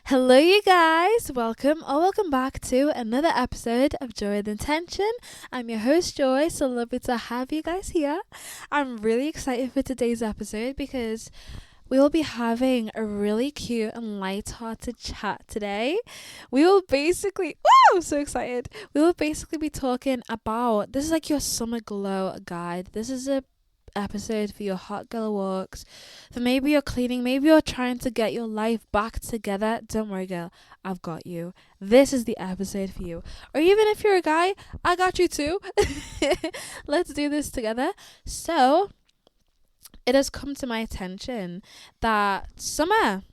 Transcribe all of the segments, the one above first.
Hello, you guys. Welcome back to another episode of Joy with Intention. I'm your host, Joy. So lovely to have you guys here. I'm really excited for today's episode because we will be having a really cute and light-hearted chat today. We will basically, I'm so excited. We will basically be talking about this is like your summer glow guide. This is a episode for your hot girl walks, for maybe you're cleaning, maybe you're trying to get your life back together. Don't worry, girl, I've got you. This is the episode for you. Or even if you're a guy, I got you too. Let's do this together. So it has come to my attention that summer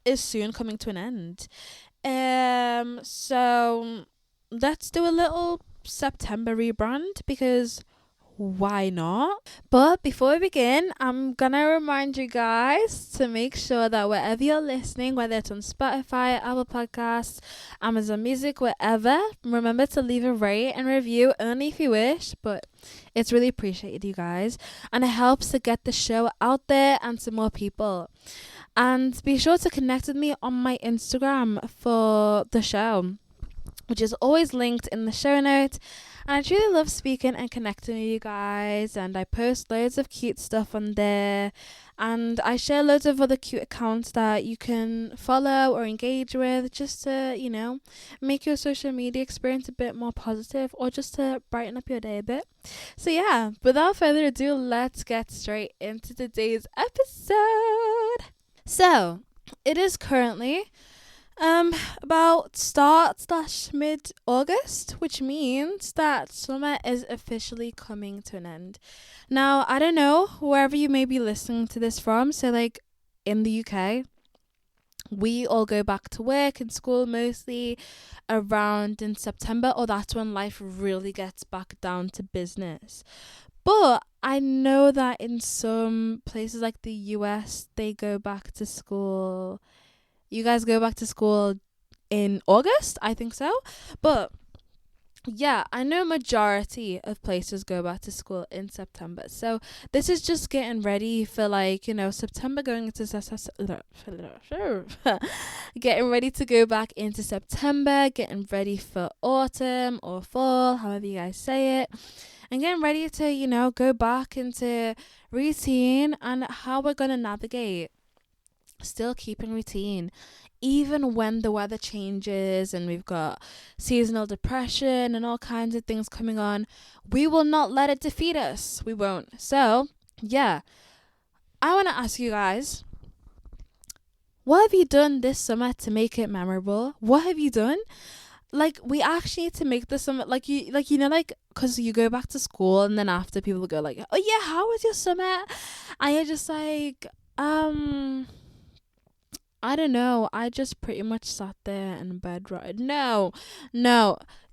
is soon coming to an end. So let's do a little September rebrand because why not? But before we begin, I'm gonna remind you guys to make sure that wherever you're listening, whether it's on Spotify, Apple Podcasts, Amazon Music, wherever, remember to leave a rate and review only if you wish, but it's really appreciated, you guys, and it helps to get the show out there and to more people. And be sure to connect with me on my Instagram for the show, which is always linked in the show notes. And I truly love speaking and connecting with you guys, and I post loads of cute stuff on there, and I share loads of other cute accounts that you can follow or engage with just to, make your social media experience a bit more positive or just to brighten up your day a bit. So yeah, without further ado, let's get straight into today's episode. So, it is currently about start/mid August, which means that summer is officially coming to an end. Now, I don't know wherever you may be listening to this from. So, like in the UK, we all go back to work and school mostly around in September, or that's when life really gets back down to business. But I know that in some places like the US, they go back to school. You guys go back to school in August? I think so. But yeah, I know majority of places go back to school in September. So this is just getting ready for September going into getting ready to go back into September, getting ready for autumn or fall, however you guys say it. And getting ready to, go back into routine and how we're going to navigate still keeping routine even when the weather changes and we've got seasonal depression and all kinds of things coming on. We will not let it defeat us. We won't. So yeah, I want to ask you guys, what have you done this summer to make it memorable? What have you done? Like, we actually need to make the summer because you go back to school and then after people go like, oh yeah, how was your summer? And you're just like, I don't know. I just pretty much sat there in bed, right? No,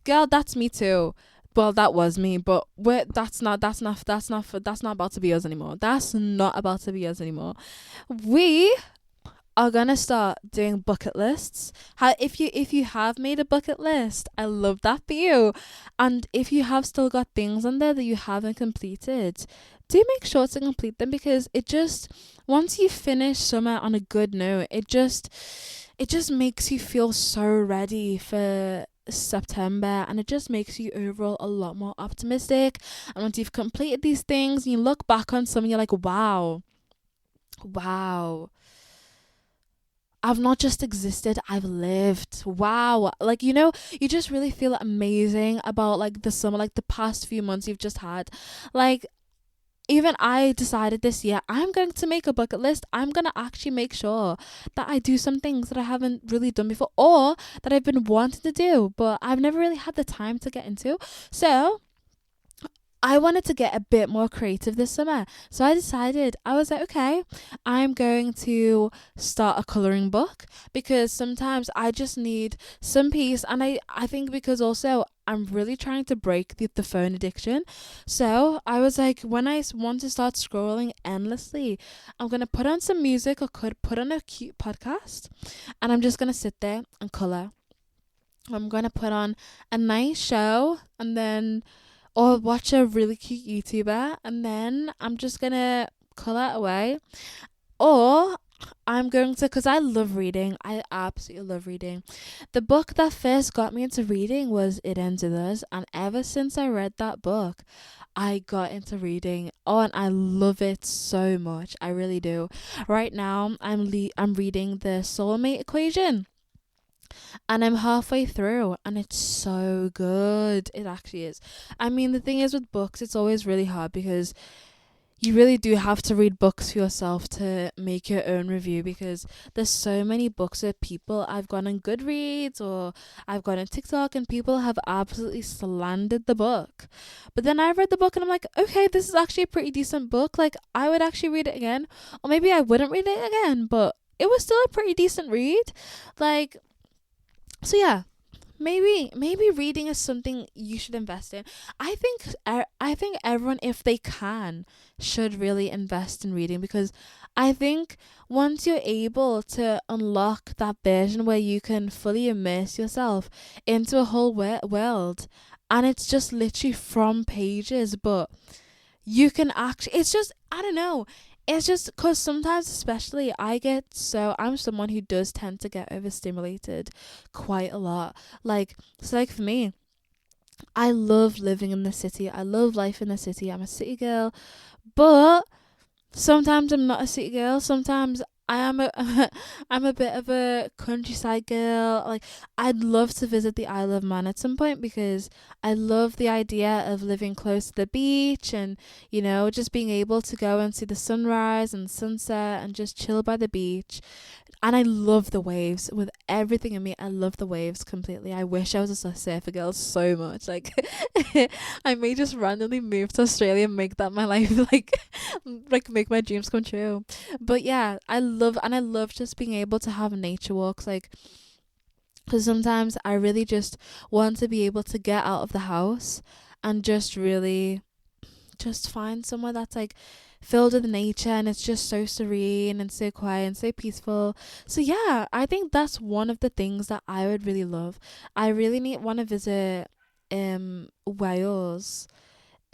girl, that's me too. Well, that was me, but that's not about to be us anymore. That's not about to be us anymore. We are gonna start doing bucket lists. If you have made a bucket list, I love that for you. And if you have still got things on there that you haven't completed, do make sure to complete them, because it just, once you finish summer on a good note, it just makes you feel so ready for September, and it just makes you overall a lot more optimistic. And once you've completed these things, you look back on some and you're like, wow, I've not just existed, I've lived. Wow. You just really feel amazing about the summer, the past few months you've just had. Even I decided this year, I'm going to make a bucket list. I'm going to actually make sure that I do some things that I haven't really done before, or that I've been wanting to do, but I've never really had the time to get into. So I wanted to get a bit more creative this summer. So I decided, I was like, okay, I'm going to start a colouring book, because sometimes I just need some peace. And I think because also I'm really trying to break the phone addiction. So I was like, when I want to start scrolling endlessly, I'm going to put on some music or could put on a cute podcast, and I'm just going to sit there and colour. I'm going to put on a nice show and then or watch a really cute YouTuber, and then I'm just gonna colour away. Or I'm going to, because I love reading. I absolutely love reading. The book that first got me into reading was It Ends With Us. And ever since I read that book, I got into reading. Oh, and I love it so much. I really do. Right now, I'm reading The Soulmate Equation. And I'm halfway through, and it's so good. It actually is. I mean, the thing is with books, it's always really hard because you really do have to read books for yourself to make your own review, because there's so many books that people I've gone on Goodreads or I've gone on TikTok and people have absolutely slandered the book. But then I read the book and I'm like, okay, this is actually a pretty decent book. Like, I would actually read it again, or maybe I wouldn't read it again, but it was still a pretty decent read. Like, so yeah, maybe reading is something you should invest in. I think everyone, if they can, should really invest in reading, because I think once you're able to unlock that version where you can fully immerse yourself into a whole world, and it's just literally from pages, but you can actually, it's just, I don't know, it's just because sometimes, especially, I'm someone who does tend to get overstimulated quite a lot. Like, so like for me, I love living in the city, I love life in the city, I'm a city girl. But sometimes I'm not a city girl. Sometimes I am a I'm a bit of a countryside girl. Like, I'd love to visit the Isle of Man at some point, because I love the idea of living close to the beach, and just being able to go and see the sunrise and sunset and just chill by the beach. And I love the waves with everything in me. I love the waves completely. I wish I was a surfer girl so much. Like, I may just randomly move to Australia and make that my life, like make my dreams come true. But yeah, I love just being able to have nature walks, like, because sometimes I really just want to be able to get out of the house and just really just find somewhere that's like filled with nature, and it's just so serene and so quiet and so peaceful. So yeah, I think that's one of the things that I would really love. I really want to visit Wales.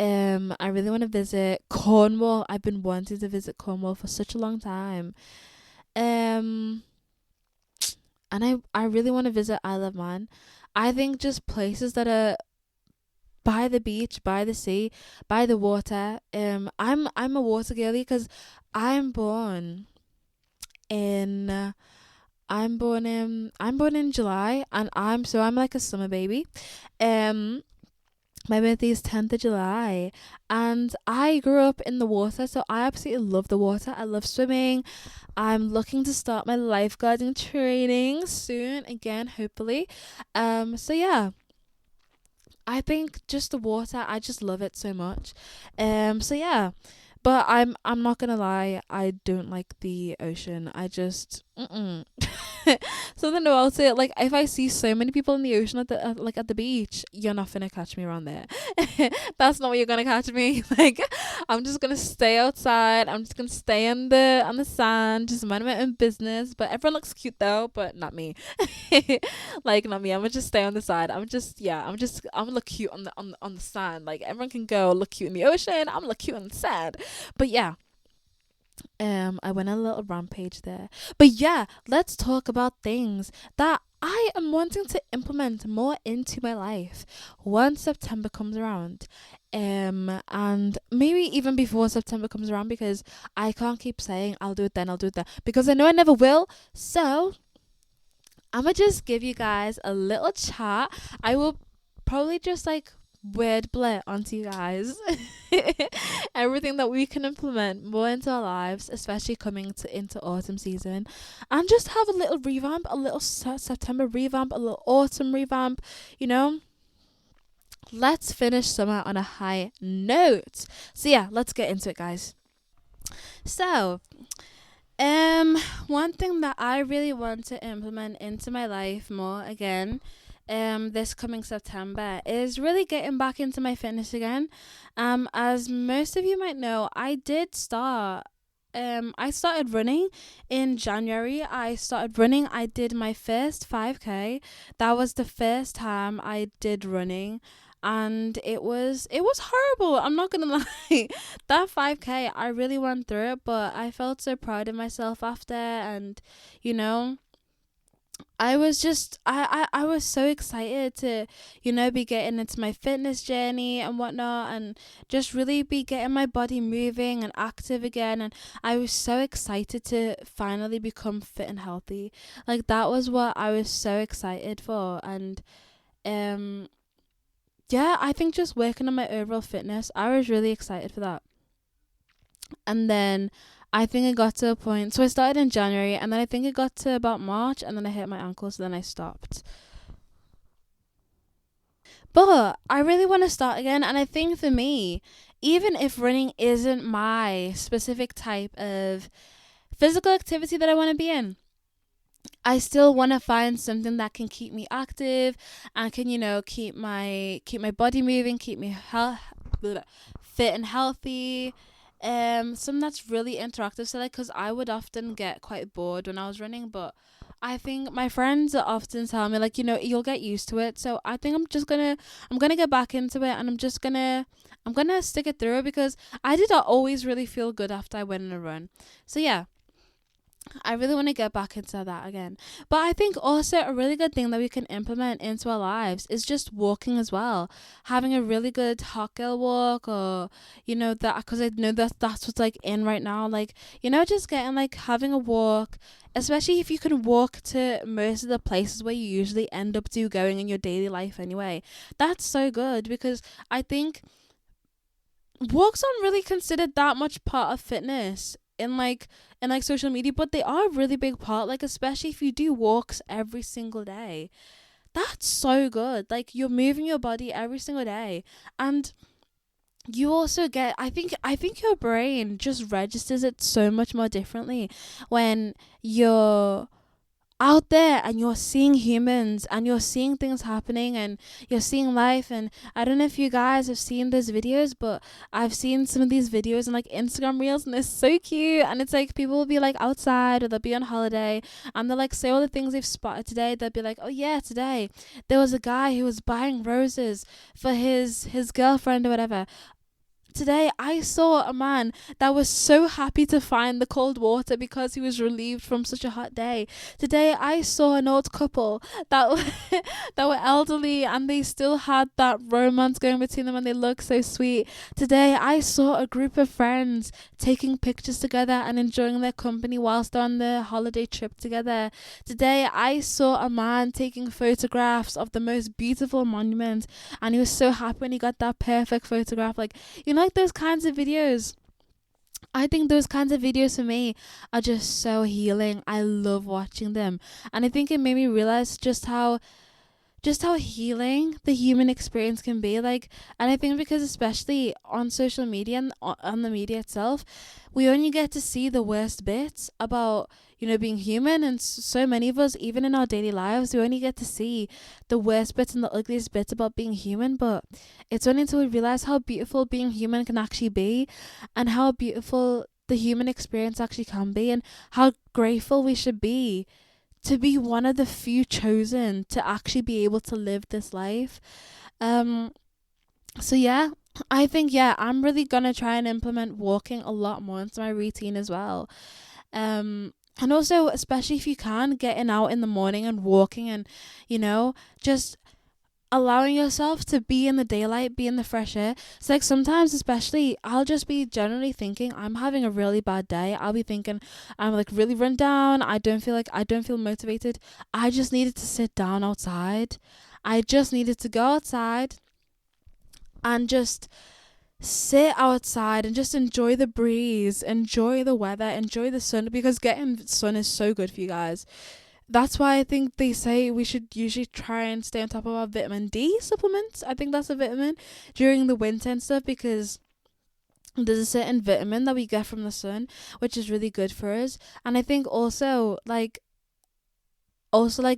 I really want to visit Cornwall. I've been wanting to visit Cornwall for such a long time. Um and I really want to visit Isle of Man. I think just places that are by the beach, by the sea, by the water. I'm a water girly, because I'm born in I'm born in July, and I'm like a summer baby. Um my birthday is 10th of July, and I grew up in the water, so I absolutely love the water. I love swimming. I'm looking to start my lifeguarding training soon again, hopefully. So yeah, I think just the water, I just love it so much. So yeah. But I'm not gonna lie, I don't like the ocean. I just something about it. Like, if I see so many people in the ocean at the beach, you're not gonna catch me around there. That's not where you're gonna catch me. Like, I'm just gonna stay outside. I'm just gonna stay on the sand, just mind my own business. But everyone looks cute though, but not me. Like, not me. I'm gonna just stay on the side. I'm gonna look cute on the sand. Like, everyone can go look cute in the ocean. I'm gonna look cute on the sand. But yeah, I went on a little rampage there. But yeah, let's talk about things that I am wanting to implement more into my life once September comes around. And maybe even before September comes around, because I can't keep saying I'll do it then, because I know I never will. So I'm gonna just give you guys a little chat. I will probably just like word blur onto you guys everything that we can implement more into our lives, especially coming into autumn season, and just have a little revamp, a little September revamp, a little autumn revamp. You know, let's finish summer on a high note. So yeah, let's get into it, guys. So one thing that I really want to implement into my life more again, this coming September, is really getting back into my fitness again. As most of you might know, I started running in January. I did my first 5K. That was the first time I did running. and it was horrible. I'm not gonna lie. That 5K, I really went through it, but I felt so proud of myself after. And you know, I was just I was so excited to, be getting into my fitness journey and whatnot, and just really be getting my body moving and active again. And I was so excited to finally become fit and healthy. Like, that was what I was so excited for. And um yeah, I think just working on my overall fitness, I was really excited for that. And then I think it got to a point. So I started in January, and then I think it got to about March, and then I hit my ankle, so then I stopped. But I really want to start again, and I think for me, even if running isn't my specific type of physical activity that I want to be in, I still want to find something that can keep me active and can, keep my body moving, keep me fit and healthy. Something that's really interactive. So, like, because I would often get quite bored when I was running, but I think my friends often tell me, like, you'll get used to it. So I think I'm gonna get back into it, and I'm gonna stick it through, because I did not always really feel good after I went on a run. So yeah, I really want to get back into that again. But I think also a really good thing that we can implement into our lives is just walking as well. Having a really good hot girl walk, or, that, because I know that's what's like in right now. Like, just getting, like, having a walk, especially if you can walk to most of the places where you usually end up going in your daily life anyway. That's so good, because I think walks aren't really considered that much part of fitness in social media, but they are a really big part, like, especially if you do walks every single day. That's so good. Like, you're moving your body every single day, and you also get, I think your brain just registers it so much more differently when you're out there and you're seeing humans and you're seeing things happening and you're seeing life. And I don't know if you guys have seen those videos, but I've seen some of these videos on, like, Instagram reels, and they're so cute. And it's like, people will be, like, outside, or they'll be on holiday, and they'll, like, say all the things they've spotted today. They'll be like, oh yeah, today there was a guy who was buying roses for his girlfriend or whatever. Today, I saw a man that was so happy to find the cold water because he was relieved from such a hot day. Today, I saw an old couple that that were elderly, and they still had that romance going between them, and they look so sweet. Today, I saw a group of friends taking pictures together and enjoying their company whilst they're on their holiday trip together. Today, I saw a man taking photographs of the most beautiful monument, and he was so happy when he got that perfect photograph. Like, like, those kinds of videos. I think those kinds of videos for me are just so healing. I love watching them. And I think it made me realize just how healing the human experience can be. Like, and I think because, especially on social media and on the media itself, we only get to see the worst bits about, being human. And so many of us, even in our daily lives, we only get to see the worst bits and the ugliest bits about being human. But it's only until we realize how beautiful being human can actually be, and how beautiful the human experience actually can be, and how grateful we should be to be one of the few chosen to actually be able to live this life. So yeah, I think, yeah, I'm really gonna try and implement walking a lot more into my routine as well. And also, especially if you can, getting out in the morning and walking, and, just allowing yourself to be in the daylight, be in the fresh air. So, like, sometimes, especially, I'll just be generally thinking I'm having a really bad day. I'll be thinking I'm, like, really run down. I don't feel motivated. I just needed to sit down outside. I just needed to go outside and just sit outside and just enjoy the breeze, enjoy the weather, enjoy the sun, because getting sun is so good for you guys. That's why I think they say we should usually try and stay on top of our vitamin D supplements. I think that's a vitamin during the winter and stuff, because there's a certain vitamin that we get from the sun, which is really good for us. And I think also like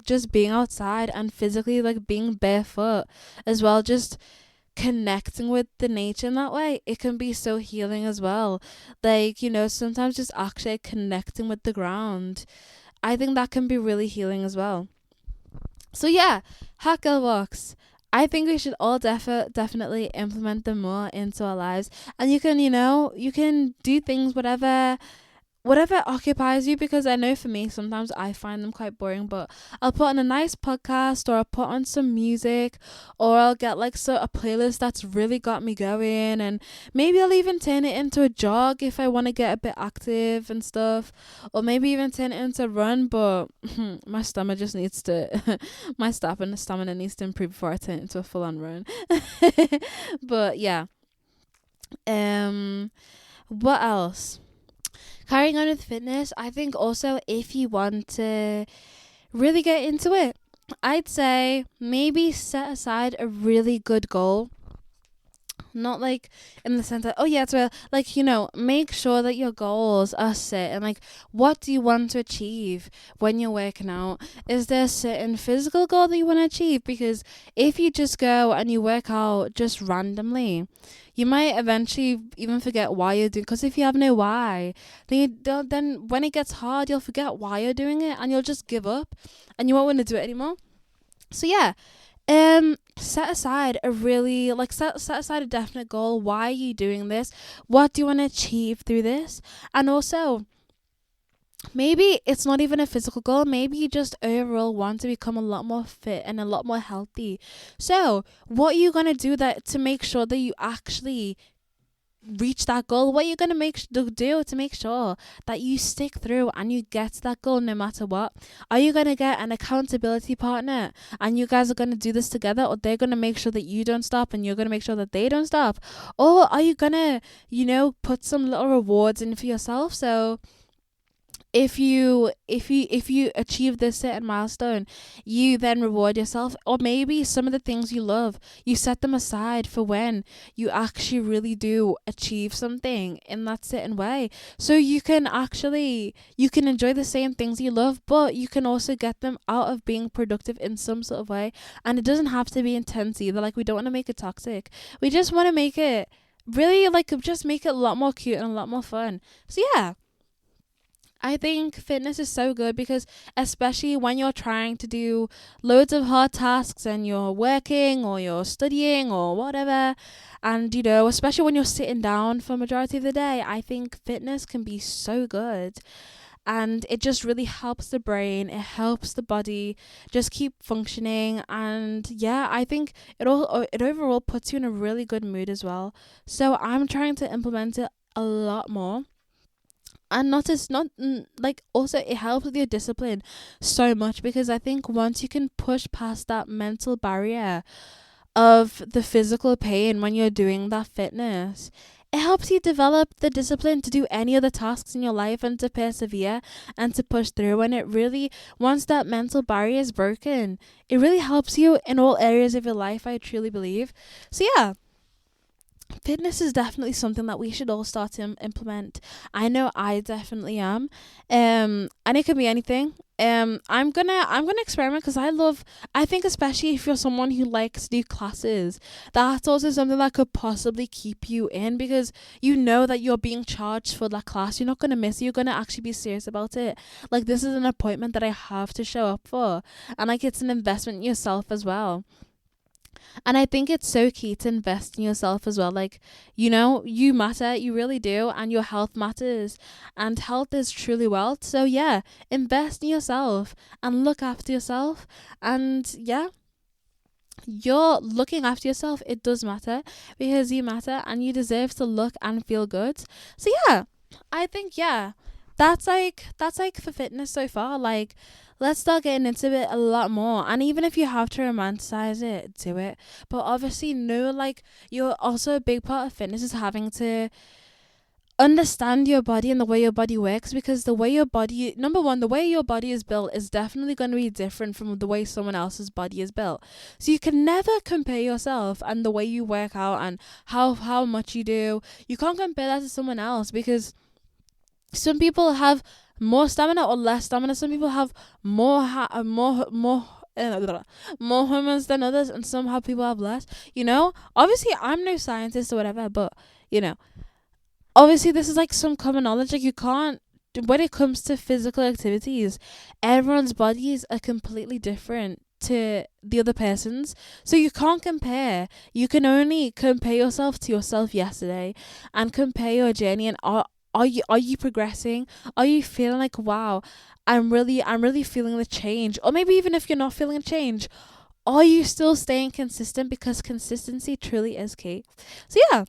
just being outside and physically, like, being barefoot as well, just connecting with the nature in that way, it can be so healing as well. Like, sometimes just actually connecting with the ground, I think that can be really healing as well. So yeah, hot girl walks. I think we should all definitely implement them more into our lives. And you can, you can do things, whatever occupies you, because I know for me sometimes I find them quite boring, but I'll put on a nice podcast, or I'll put on some music, or I'll get like a playlist that's really got me going, and maybe I'll even turn it into a jog if I want to get a bit active and stuff, or maybe even turn it into a run, but my stomach just needs to my stamina needs to improve before I turn it into a full on run. But yeah, what else? Carrying on with fitness, I think also if you want to really get into it, I'd say maybe set aside a really good goal. Not like in the sense that, oh yeah, it's real. Like, make sure that your goals are set, and like, what do you want to achieve when you're working out? Is there a certain physical goal that you want to achieve? Because if you just go and you work out just randomly, you might eventually even forget why you're doing. Because if you have no why, then when it gets hard, you'll forget why you're doing it, and you'll just give up, and you won't want to do it anymore. So yeah, set aside a really set aside a definite goal. Why are you doing this? What do you want to achieve through this? And also, maybe it's not even a physical goal. Maybe you just overall want to become a lot more fit and a lot more healthy. So what are you going to do to make sure that you actually reach that goal? What you're going to do to make sure that you stick through and you get to that goal no matter what? Are you going to get an accountability partner and you guys are going to do this together, or they're going to make sure that you don't stop and you're going to make sure that they don't stop? Or are you going to put some little rewards in for yourself? So if you achieve this certain milestone, you then reward yourself. Or maybe some of the things you love, you set them aside for when you actually really do achieve something in that certain way, so you can enjoy the same things you love, but you can also get them out of being productive in some sort of way. And it doesn't have to be intense either. Like, we don't want to make it toxic, we just want to make it really, just make it a lot more cute and a lot more fun. So yeah, I think fitness is so good, because especially when you're trying to do loads of hard tasks and you're working or you're studying or whatever, and especially when you're sitting down for a majority of the day, I think fitness can be so good. And it just really helps the brain, it helps the body just keep functioning. And yeah, I think it overall puts you in a really good mood as well. So I'm trying to implement it a lot more. And also it helps with your discipline so much, because I think once you can push past that mental barrier of the physical pain when you're doing that fitness, it helps you develop the discipline to do any other tasks in your life and to persevere and to push through. And it really, once that mental barrier is broken, it really helps you in all areas of your life, I truly believe. So yeah, fitness is definitely something that we should all start to implement. I know I definitely am. And it could be anything. I'm gonna experiment, because I think especially if you're someone who likes to do classes, that's also something that could possibly keep you in, because you know that you're being charged for that class. You're not gonna miss it. You're gonna actually be serious about it. Like, this is an appointment that I have to show up for, and like, it's an investment in yourself as well. And I think it's so key to invest in yourself as well. Like, you matter, you really do, and your health matters. And health is truly wealth. So yeah, invest in yourself and look after yourself. And yeah, you're looking after yourself. It does matter, because you matter and you deserve to look and feel good. So yeah, I think that's like for fitness so far. Like, let's start getting into it a lot more. And even if you have to romanticize it, do it. But obviously, no, like, you're also a big part of fitness is having to understand your body and the way your body works, because the way your body, number one, the way your body is built is definitely going to be different from the way someone else's body is built. So you can never compare yourself and the way you work out and how much you do. You can't compare that to someone else, because some people have more stamina or less stamina. Some people have more hormones than others, and somehow people have less. Obviously, I'm no scientist or whatever, but obviously, this is like some common knowledge. Like, you can't, when it comes to physical activities, everyone's bodies are completely different to the other person's. So you can't compare. You can only compare yourself to yourself yesterday and compare your journey, and are you progressing? Are you feeling like, wow, I'm really feeling the change? Or maybe even if you're not feeling a change, are you still staying consistent? Because consistency truly is key. So yeah,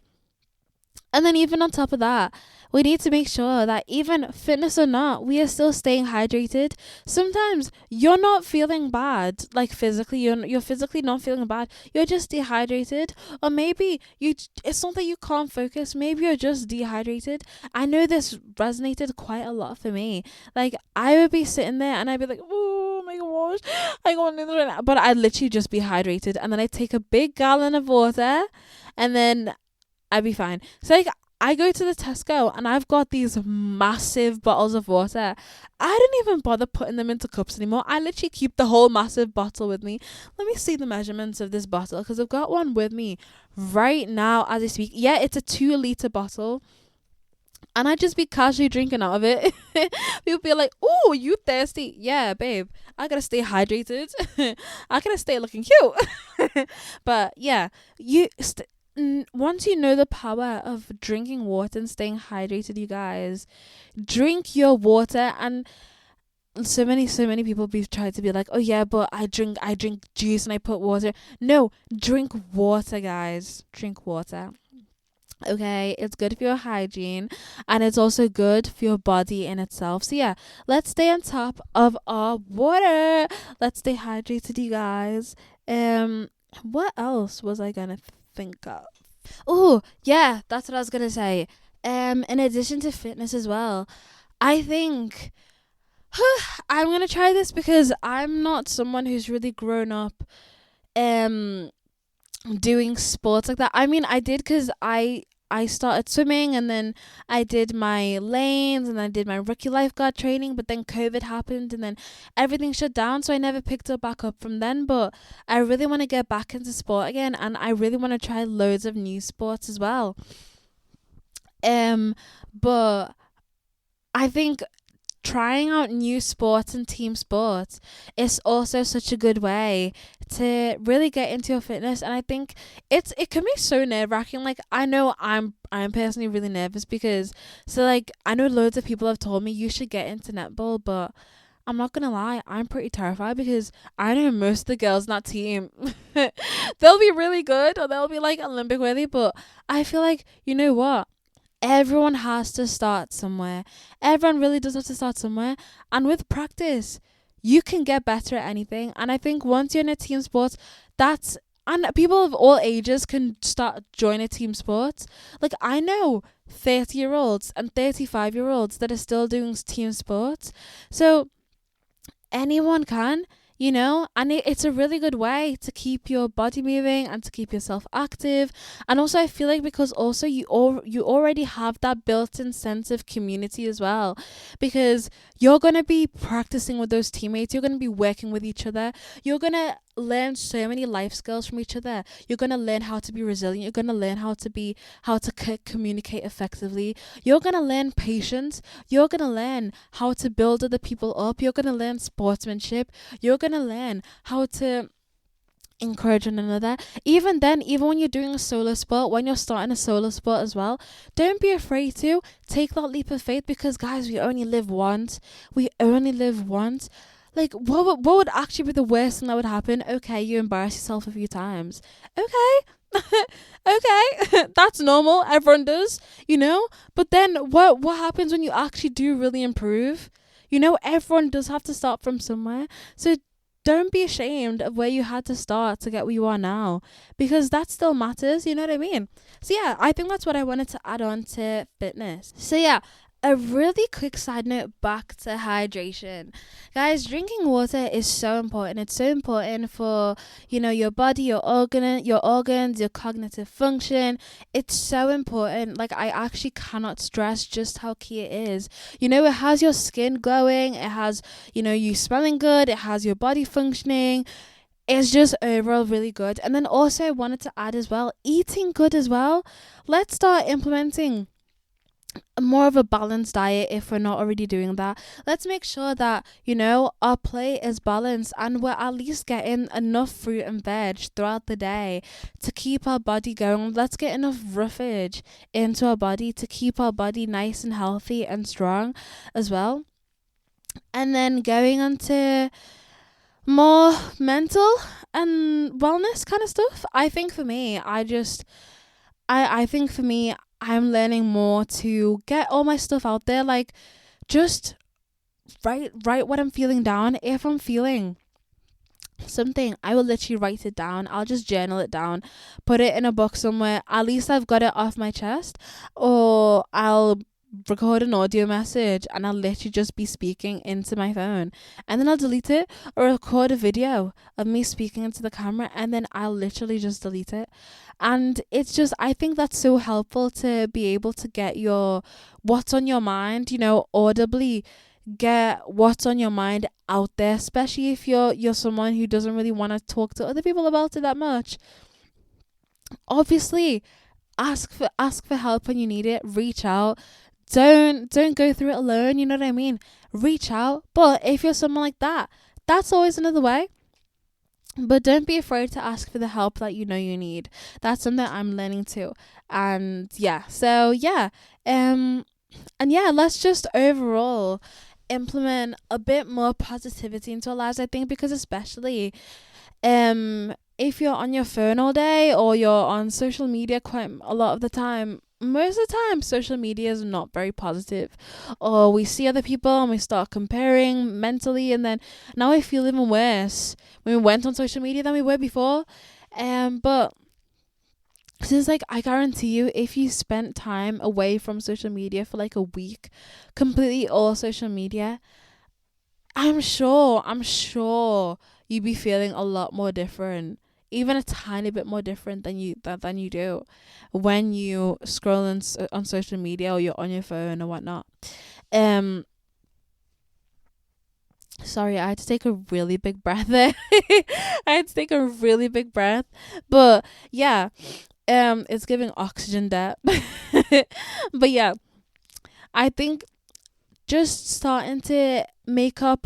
and then even on top of that, we need to make sure that even fitness or not, we are still staying hydrated. Sometimes you're not feeling bad, like physically, you're physically not feeling bad. You're just dehydrated, or maybe it's not that you can't focus. Maybe you're just dehydrated. I know this resonated quite a lot for me. Like I would be sitting there and I'd be like, oh my gosh, I can't do this right now. But I'd literally just be hydrated, and then I'd take a big gallon of water, and then I'd be fine. So like I go to the Tesco and I've got these massive bottles of water. I don't even bother putting them into cups anymore. I literally keep the whole massive bottle with me. Let me see the measurements of this bottle, because I've got one with me right now as I speak. Yeah, it's a 2 liter bottle. And I just be casually drinking out of it. People be like, "Oh, you thirsty?" Yeah, babe. I gotta stay hydrated. I gotta stay looking cute. But yeah, once you know the power of drinking water and staying hydrated, you guys, drink your water. And so many people be tried to be like, oh yeah, but I drink juice and I put water. No, drink water, guys. Drink water. Okay, it's good for your hygiene, and it's also good for your body in itself. So yeah, let's stay on top of our water. Let's stay hydrated, you guys. What else was I gonna think of? Oh yeah, that's what I was gonna say. In addition to fitness as well, I think I'm gonna try this because I'm not someone who's really grown up doing sports like that. I mean, I did, because I started swimming, and then I did my lanes, and I did my rookie lifeguard training, but then COVID happened and then everything shut down, so I never picked it back up from then. But I really want to get back into sport again, and I really want to try loads of new sports as well. But I think trying out new sports and team sports is also such a good way to really get into your fitness. And I think it can be so nerve-wracking. Like I know I'm personally really nervous, because like I know loads of people have told me you should get into netball, but I'm not gonna lie, I'm pretty terrified, because I know most of the girls in that team they'll be really good, or they'll be like Olympic worthy, but I feel like, you know what, everyone has to start somewhere. Everyone really does have to start somewhere. And with practice, you can get better at anything. And I think once you're in a team sport, and people of all ages can start join a team sport. Like I know 30-year-olds and 35-year-olds that are still doing team sports. So anyone can, and it's a really good way to keep your body moving and to keep yourself active. And also I feel like, because also you already have that built-in sense of community as well, because you're going to be practicing with those teammates, you're going to be working with each other, you're going to learn so many life skills from each other. You're going to learn how to be resilient, you're going to learn how to communicate effectively, you're going to learn patience, you're going to learn how to build other people up, you're going to learn sportsmanship, you're going to learn how to encourage one another. Even then, even when you're doing a solo sport, when you're starting a solo sport as well, don't be afraid to take that leap of faith, because guys, we only live once. Like, what would actually be the worst thing that would happen? Okay, you embarrass yourself a few times. Okay. Okay. That's normal. Everyone does, But then what happens when you actually do really improve? Everyone does have to start from somewhere. So don't be ashamed of where you had to start to get where you are now, because that still matters. You know what I mean? So yeah, I think that's what I wanted to add on to fitness. So yeah, a really quick side note back to hydration. Guys, drinking water is so important. It's so important for, your body, your organs, your cognitive function. It's so important. Like, I actually cannot stress just how key it is. It has your skin glowing. It has, you smelling good. It has your body functioning. It's just overall really good. And then also I wanted to add as well, eating good as well. Let's start implementing more of a balanced diet if we're not already doing that. Let's make sure that, our plate is balanced and we're at least getting enough fruit and veg throughout the day to keep our body going. Let's get enough roughage into our body to keep our body nice and healthy and strong as well. And then going on to more mental and wellness kind of stuff. I think for me, I think for me, I'm learning more to get all my stuff out there. Like, just write what I'm feeling down. If I'm feeling something, I will literally write it down. I'll just journal it down, put it in a book somewhere. At least I've got it off my chest. Or I'll record an audio message and I'll literally just be speaking into my phone, and then I'll delete it, or record a video of me speaking into the camera and then I'll literally just delete it. And it's just, I think that's so helpful to be able to get your what's on your mind, audibly get what's on your mind out there, especially if you're someone who doesn't really want to talk to other people about it that much. Obviously, ask for help when you need it. Reach out. Don't go through it alone, you know what I mean? Reach out. But if you're someone like that, that's always another way. But don't be afraid to ask for the help that you need. That's something I'm learning too. And yeah, so yeah. And yeah, let's just overall implement a bit more positivity into our lives, I think, because especially if you're on your phone all day or you're on social media quite a lot of the time, most of the time social media is not very positive, or we see other people and we start comparing mentally, and then now we feel even worse when we went on social media than we were before. But since, like, I guarantee you, if you spent time away from social media for like a week, completely all social media, I'm sure you'd be feeling a lot more different, even a tiny bit more different than you do when you scroll on social media or you're on your phone or whatnot. Um, Sorry, I had to take a really big breath there. I had to take a really big breath, but yeah, it's giving oxygen debt. But yeah, I think just starting to make our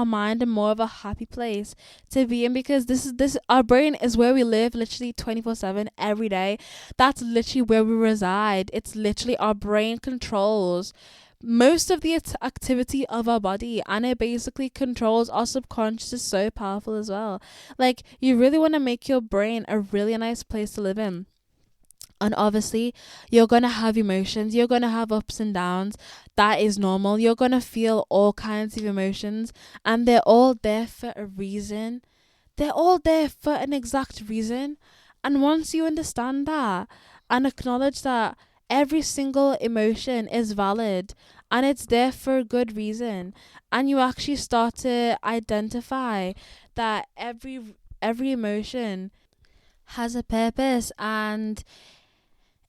mind a more of a happy place to be in, because this our brain is where we live literally 24/7 every day. That's literally where we reside. It's literally our brain controls most of the activity of our body, and it basically controls our subconscious. Is so powerful as well. Like, you really want to make your brain a really nice place to live in. And obviously, you're going to have emotions. You're going to have ups and downs. That is normal. You're going to feel all kinds of emotions. And they're all there for a reason. They're all there for an exact reason. And once you understand that and acknowledge that every single emotion is valid and it's there for a good reason, and you actually start to identify that every emotion has a purpose and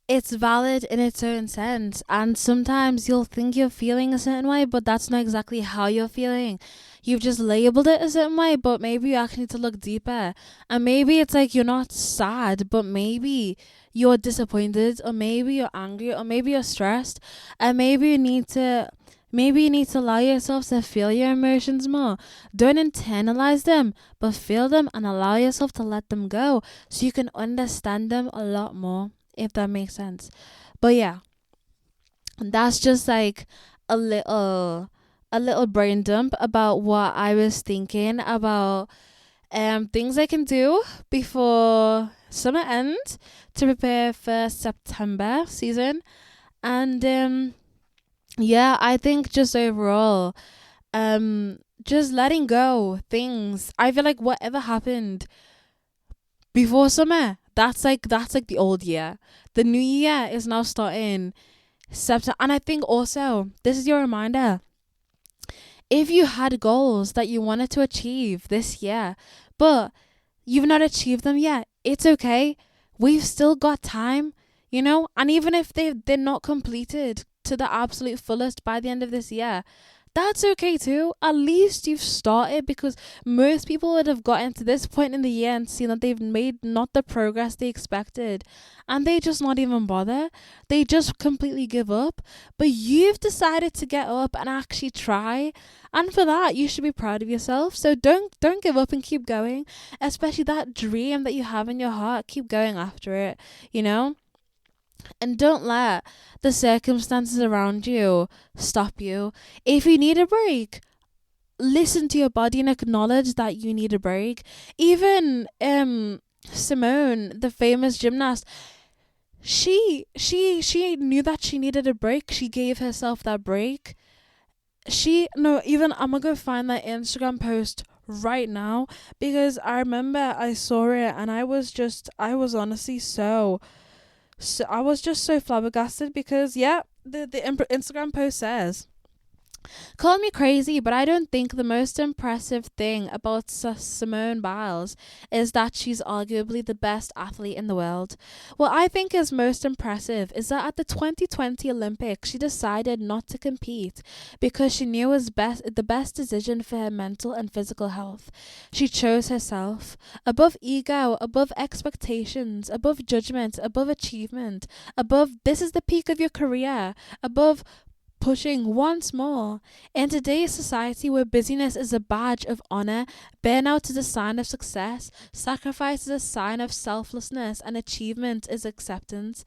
it's valid in its own sense. And sometimes you'll think you're feeling a certain way, but that's not exactly how you're feeling. You've just labeled it a certain way, but maybe you actually need to look deeper. And maybe it's like you're not sad, but maybe you're disappointed, or maybe you're angry, or maybe you're stressed, and maybe you need to allow yourself to feel your emotions more. Don't internalize them, but feel them and allow yourself to let them go so you can understand them a lot more, if that makes sense. But yeah, that's just like a little brain dump about what I was thinking about things I can do before summer ends to prepare for September season. And yeah, I think just overall, just letting go things. I feel like whatever happened before summer, that's like the old year. The new year is now starting September. And I think also, this is your reminder, if you had goals that you wanted to achieve this year, but you've not achieved them yet, it's okay. We've still got time, and even if they're not completed to the absolute fullest by the end of this year, that's okay too. At least you've started, because most people would have gotten to this point in the year and seen that they've made not the progress they expected, and they just not even bother. They just completely give up. But you've decided to get up and actually try, and for that you should be proud of yourself. So don't give up and keep going, especially that dream that you have in your heart. Keep going after it, you know? And don't let the circumstances around you stop you. If you need a break, listen to your body and acknowledge that you need a break. Even Simone, the famous gymnast, she knew that she needed a break. She gave herself that break. She no even I'm gonna go find that Instagram post right now, because I remember I saw it and I was honestly so I was just so flabbergasted, because yeah, the Instagram post says, call me crazy, but I don't think the most impressive thing about Simone Biles is that she's arguably the best athlete in the world. What I think is most impressive is that at the 2020 Olympics, she decided not to compete because she knew it was the best decision for her mental and physical health. She chose herself above ego, above expectations, above judgment, above achievement, above this is the peak of your career, above pushing once more. In today's society where busyness is a badge of honor, burnout is a sign of success, sacrifice is a sign of selflessness, and achievement is acceptance,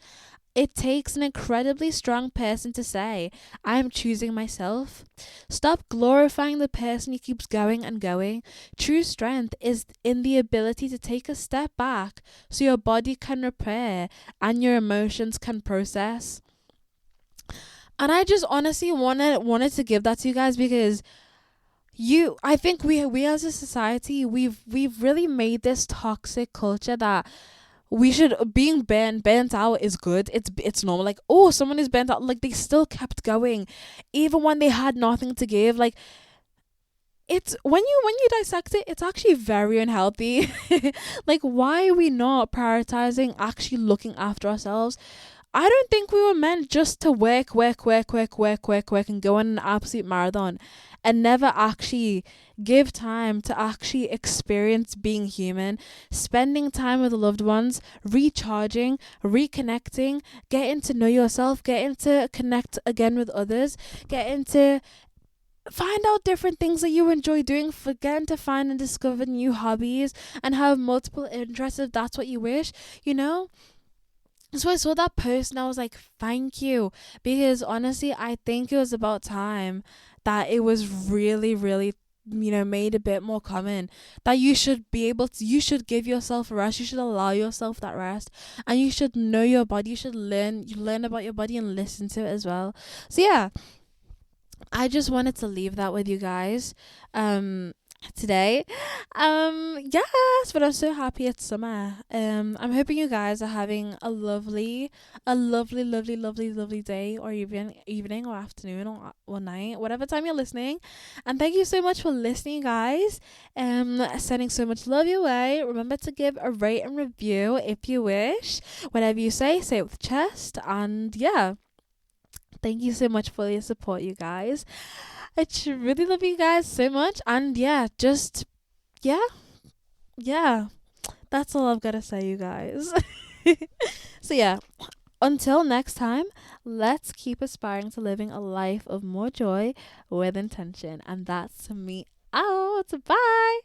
it takes an incredibly strong person to say, I'm choosing myself. Stop glorifying the person who keeps going and going. True strength is in the ability to take a step back so your body can repair and your emotions can process. And I just honestly wanted to give that to you guys, because I think we as a society, we've really made this toxic culture that we should being burnt out is good. It's normal. Like, oh, someone is burnt out, like they still kept going even when they had nothing to give. Like, it's when you dissect it, it's actually very unhealthy. Like, why are we not prioritizing actually looking after ourselves? I don't think we were meant just to work, and go on an absolute marathon and never actually give time to actually experience being human, spending time with loved ones, recharging, reconnecting, getting to know yourself, getting to connect again with others, getting to find out different things that you enjoy doing, forgetting to find and discover new hobbies and have multiple interests if that's what you wish, you know? So I saw that post and I was like, thank you. Because honestly, I think it was about time that it was really, really, made a bit more common that you should be able to, you should give yourself a rest. You should allow yourself that rest, and you should know your body. You should learn about your body and listen to it as well. So yeah, I just wanted to leave that with you guys. Today. Yes, but I'm so happy it's summer. I'm hoping you guys are having a lovely, lovely day, or evening or afternoon or night, whatever time you're listening. And thank you so much for listening, guys. Sending so much love your way. Remember to give a rate and review if you wish. Whatever you say it with chest. And yeah, thank you so much for your support, you guys. I really love you guys so much. And yeah, yeah, yeah. That's all I've got to say, you guys. So yeah, until next time, let's keep aspiring to living a life of more joy with intention. And that's me out. Bye.